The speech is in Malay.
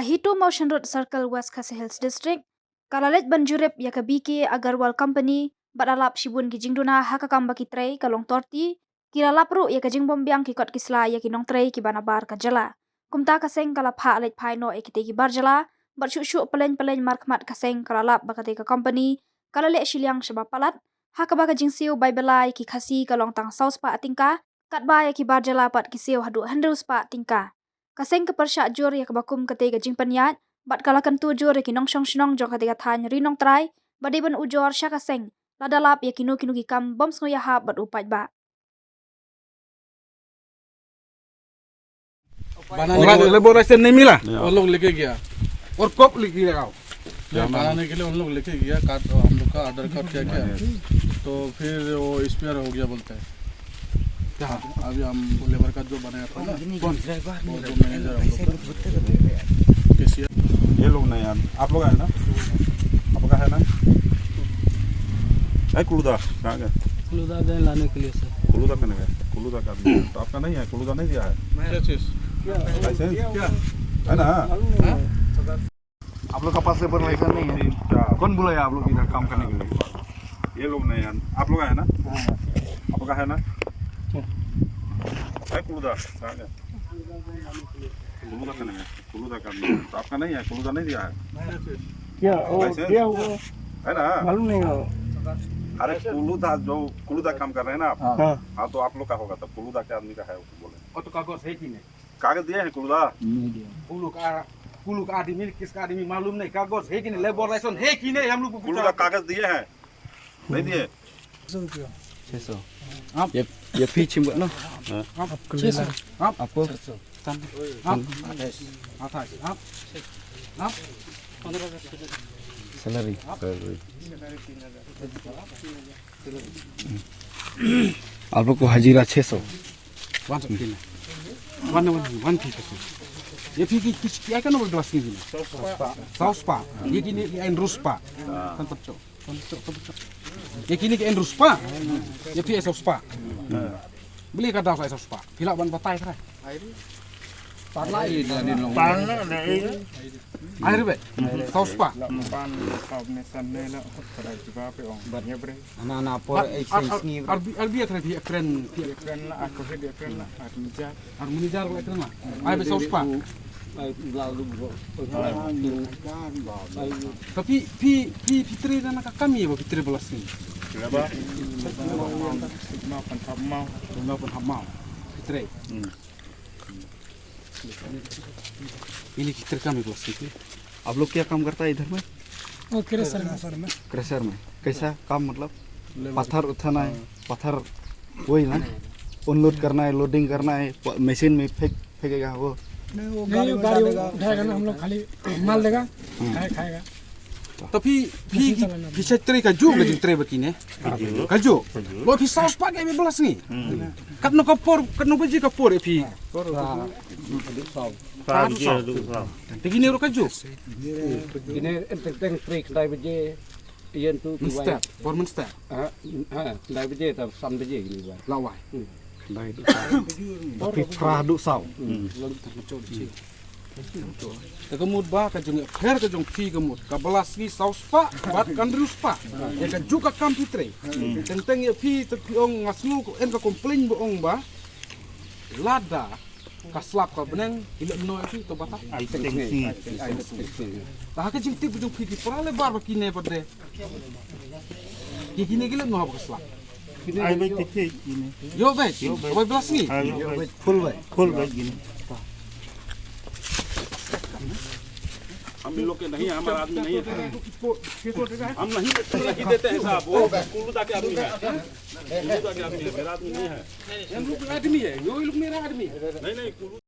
Kahitu Motion Road Circle West Khasi Hills District, Kalalet Banjurep ya kabiki Agarwal Company, Badalap Shibun Gijingduna Hakakamba Kitrei Kalong Torti, Kiralapru ya kajing bombiang kikot kisla ya kinong trei kibanabar kajala. Kumta kaseng kalap ha alet paino ekitegi barjala, bersyuk-syuk pelen markmat kaseng kalalap bakate ka company, kalale shiliang shabapalat, hakaba kajing siu baibelai ki khasi kalong tang saus pa atingka, katba ya ki barjala pat kisiu hadu handus pa tingka. Kaseng ke persyak jur ya kebakum kete gajing penyat, bat kalakan tujur ya kinong syong jong kete tanya rinong trai, badiban ujor sya kaseng, ladalap ya kinu gikam bom sngoyahap bat upat ba. बनाने लेबोरेशन नहीं मिला उन लोग लेके गया और कब लेके गया बनाने के लिए उन लोग लेके गया कार्ड हम लोग का आधार कार्ड क्या क्या तो फिर वो एक्सपायर हो गया बोलते हैं क्या अभी हम लेबर का जो बनाया था ना कौन वो जो मैनेजर हम लोग का ये लोग नहीं यार आप लोग है ना आपका है ना है कुलुदा कहाँ गया कुलुदा गए लाने के लिए सर कुलुदा कहाँ गया कुलुदा का तो आपका नहीं है कुलुदा नहीं दिया है क्या चीज़ लाइसेंस क्या है ना आप लोग का पास लेबर लाइसेंस नहीं है क्या कौन बुलाया आप लोग इधर काम करने के लिए ये लोग नहीं है आप लोग है ना आपका है ना है कुलुदा कहाँ गया कुलुदा का नहीं है कुलुदा का तो आपका नहीं है कुलुदा नहीं दिया है क्या लाइसेंस है ना मालूम नहीं हो अरे कुलुदा जो कुलुदा काम कर रहे हैं ना आप हाँ तो आप लोग का होगा तब कुलुदा के आदमी का है उसको बोले और तो कागज है कि नहीं कागज दिए हैं कुलुदा कुलू का आदमी किसका आदमी मालूम नहीं कागज है कि नहीं लेबर लाइसेंस है कि नहीं हम लोग को कुलुदा कागज दिए हैं नहीं दिए 600 आप ये फी चिंबा ना आपको आपको आप सैलरी आप लोग को हजीरा 600 वन फी ये फी की किस क्या करना बोलते वास्की जी साउस पा ये की नहीं एन रुस्पा तंतचो ये की नहीं एन रुस्पा ये फी साउस पा beli ka daw sa saus pa pila ban batay ka parla ini ni long parla air be saus pa pan kau mesan nela pada juga pe ong barnya bre anak-anak por exercise ni arbi akren la aku he dia akren la harmonijar la akren la ai be saus pa tapi fitri dan kami ya fitri belas ni kenapa mau hamau fitri ini fitri kami belas ni आप लोग क्या काम करता है इधर में क्रेशर में कैसा काम मतलब पत्थर उठाना है पत्थर वही ना अनलोड करना है लोडिंग करना है मशीन में फेंकेगा वो नहीं गाड़ी उठाएगा ना हम लोग खाली माल देगा खाएगा tapi fitri ka juga fitri begini kaju lo fi saus pakai be belas ni kat no kapor beji kapor fi begini ro kaju ini enteng trik dai beje ian tu step forman step dai beje ta sam beje gini ba lawai dai tapi pradu sau Kemud ba ka jung fer ka jung fi kemud ka belas ni saus pa bat kan rus pa ya ka juga kam fitre tentang ya fi ong ngasnu ko en ka komplain bo ong ba lada ka slap ka beneng ile no fi to bata ai ta ka jing tip jung fi ki prale bar ba kine pade ki kine gile no ba slap ai be tete ini yo be belas ni full be gini हम लोग के नहीं हमारा आदमी नहीं है हम नहीं देते हैं साहब वो कुलुदा के आदमी है कुलुदा के आदमी है मेरा आदमी नहीं है आदमी है यो लोग मेरा आदमी नहीं